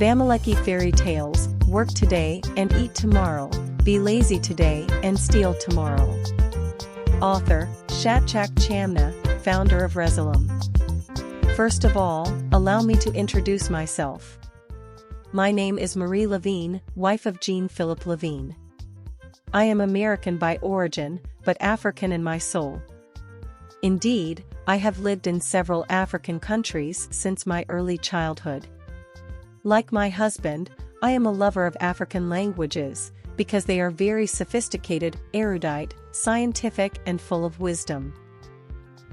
Bamileke fairy tales, work today and eat tomorrow, be lazy today and steal tomorrow. Author, Shwinao and Happi, founder of Resoluum. First of all, allow me to introduce myself. My name is Marie Levine, wife of Jean-Philippe Levine. I am American by origin, but African in my soul. Indeed, I have lived in several African countries since my early childhood. Like my husband, I am a lover of African languages, because they are very sophisticated, erudite, scientific and full of wisdom.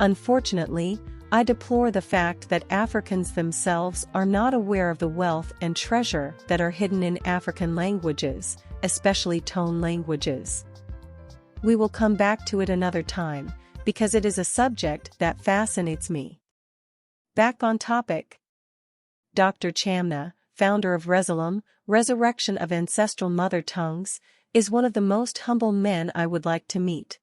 Unfortunately, I deplore the fact that Africans themselves are not aware of the wealth and treasure that are hidden in African languages, especially tone languages. We will come back to it another time, because it is a subject that fascinates me. Back on topic. Dr. Happi, founder of Resoluum, Resurrection of Ancestral Mother Tongues, is one of the most humble men I would like to meet.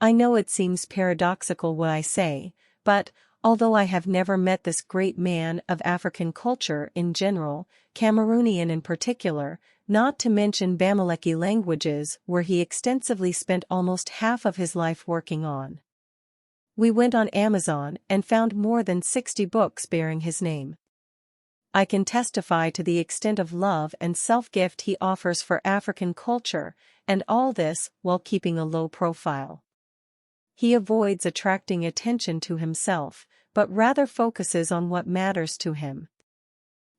I know it seems paradoxical what I say, but, although I have never met this great man of African culture in general, Cameroonian in particular, not to mention Bamileke languages where he extensively spent almost half of his life working on. We went on Amazon and found more than 60 books bearing his name. I can testify to the extent of love and self-gift he offers for African culture, and all this while keeping a low profile. He avoids attracting attention to himself, but rather focuses on what matters to him.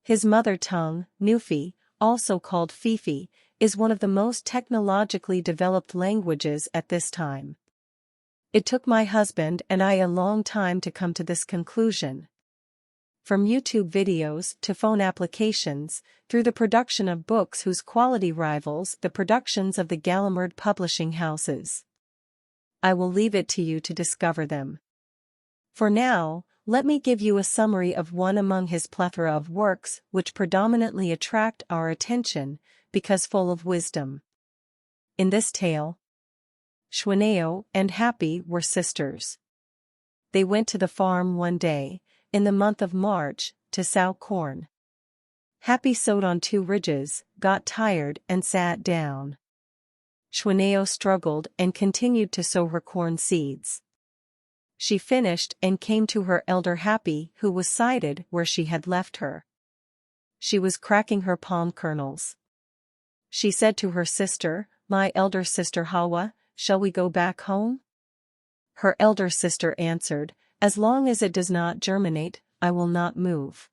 His mother tongue, NUFI, also called FE'EFE'E, is one of the most technologically developed languages at this time. It took my husband and I a long time to come to this conclusion. From YouTube videos to phone applications, through the production of books whose quality rivals the productions of the Gallimard publishing houses. I will leave it to you to discover them. For now, let me give you a summary of one among his plethora of works which predominantly attract our attention, because full of wisdom. In this tale, Shwinao and Happi were sisters. They went to the farm one day, in the month of March, to sow corn. Happi sowed on 2 ridges, got tired and sat down. Shwinao struggled and continued to sow her corn seeds. She finished and came to her elder Happi, who was seated where she had left her. She was cracking her palm kernels. She said to her sister, "My elder sister Hawa, shall we go back home?" Her elder sister answered, "As long as it does not germinate, I will not move."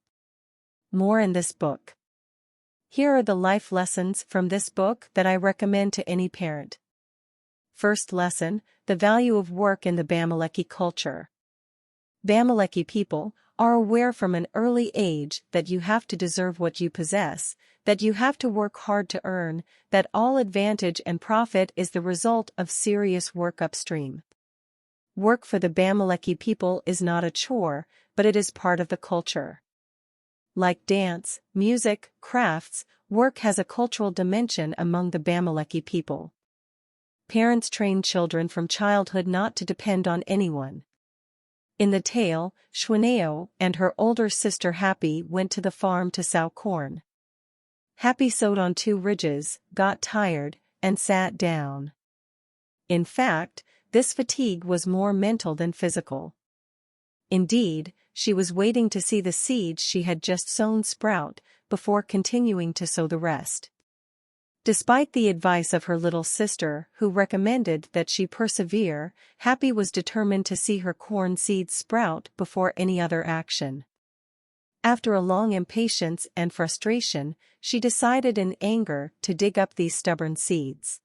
More in this book. Here are the life lessons from this book that I recommend to any parent. First lesson, the value of work in the Bamileke culture. Bamileke people are aware from an early age that you have to deserve what you possess, that you have to work hard to earn, that all advantage and profit is the result of serious work upstream. Work for the Bamileke people is not a chore, but it is part of the culture. Like dance, music, crafts, work has a cultural dimension among the Bamileke people. Parents train children from childhood not to depend on anyone. In the tale, Shwinao and her older sister Happi went to the farm to sow corn. Happi sowed on 2 ridges, got tired, and sat down. In fact, this fatigue was more mental than physical. Indeed, she was waiting to see the seeds she had just sown sprout, before continuing to sow the rest. Despite the advice of her little sister who recommended that she persevere, Happi was determined to see her corn seeds sprout before any other action. After a long impatience and frustration, she decided in anger to dig up these stubborn seeds.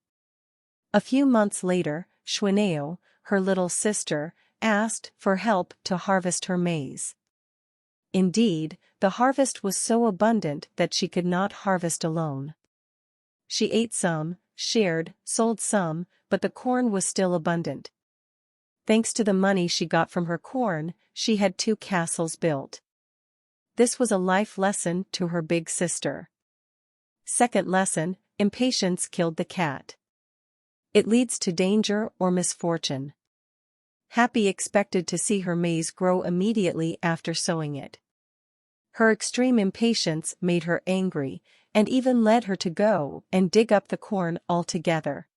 A few months later, Shwinao, her little sister, asked for help to harvest her maize. Indeed, the harvest was so abundant that she could not harvest alone. She ate some, shared, sold some, but the corn was still abundant. Thanks to the money she got from her corn, she had 2 castles built. This was a life lesson to her big sister. Second lesson, impatience killed the cat. It leads to danger or misfortune. Happi expected to see her maize grow immediately after sowing it. Her extreme impatience made her angry, and even led her to go and dig up the corn altogether.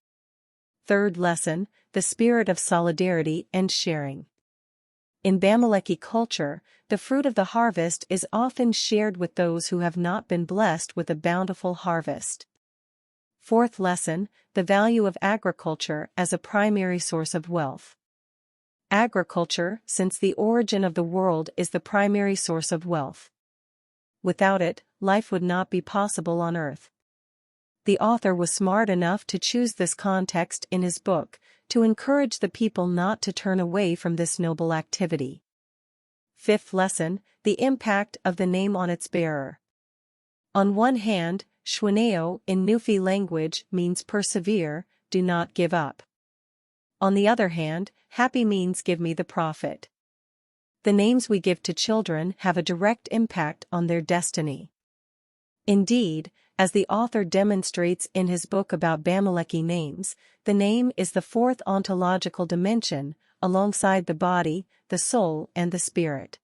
Third lesson, the spirit of solidarity and sharing. In Bamileke culture, the fruit of the harvest is often shared with those who have not been blessed with a bountiful harvest. Fourth lesson, the value of agriculture as a primary source of wealth. Agriculture, since the origin of the world, is the primary source of wealth. Without it, life would not be possible on Earth. The author was smart enough to choose this context in his book, to encourage the people not to turn away from this noble activity. Fifth lesson, the impact of the name on its bearer. On one hand, Shwinao in NUFI language means persevere, do not give up. On the other hand, Happi means give me the profit. The names we give to children have a direct impact on their destiny. Indeed, as the author demonstrates in his book about Bamileke names, the name is the fourth ontological dimension, alongside the body, the soul, and the spirit.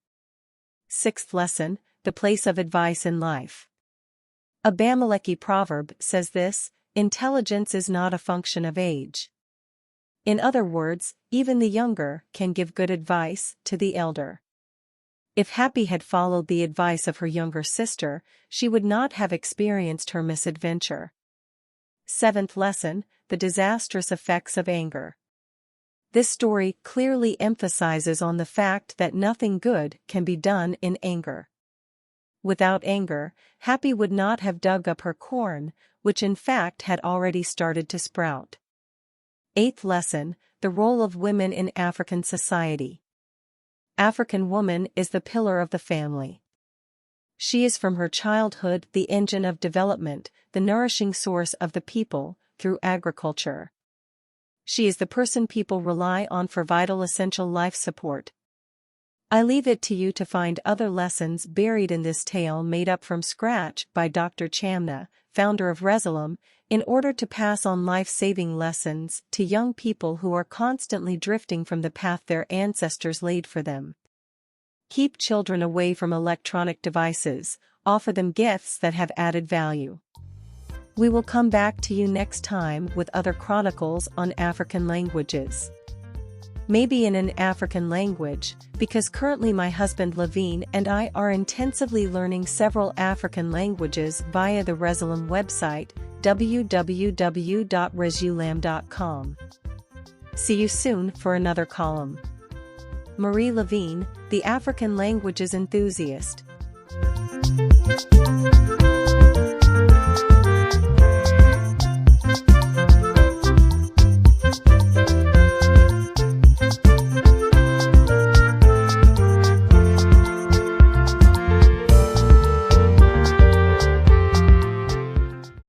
Sixth lesson, the place of advice in life. A Bamileke proverb says this: intelligence is not a function of age. In other words, even the younger can give good advice to the elder. If Happi had followed the advice of her younger sister, she would not have experienced her misadventure. Seventh lesson, the disastrous effects of anger. This story clearly emphasizes on the fact that nothing good can be done in anger. Without anger, Happi would not have dug up her corn, which in fact had already started to sprout. Eighth lesson, the role of women in African society. African woman is the pillar of the family. She is from her childhood the engine of development, the nourishing source of the people, through agriculture. She is the person people rely on for vital essential life support. I leave it to you to find other lessons buried in this tale made up from scratch by Dr. Chamna, founder of Resilium, in order to pass on life-saving lessons to young people who are constantly drifting from the path their ancestors laid for them. Keep children away from electronic devices, offer them gifts that have added value. We will come back to you next time with other chronicles on African languages. Maybe in an African language, because currently my husband Levine and I are intensively learning several African languages via the Resilium website, www.resilium.com. See you soon for another column. Marie Levine, the African languages enthusiast.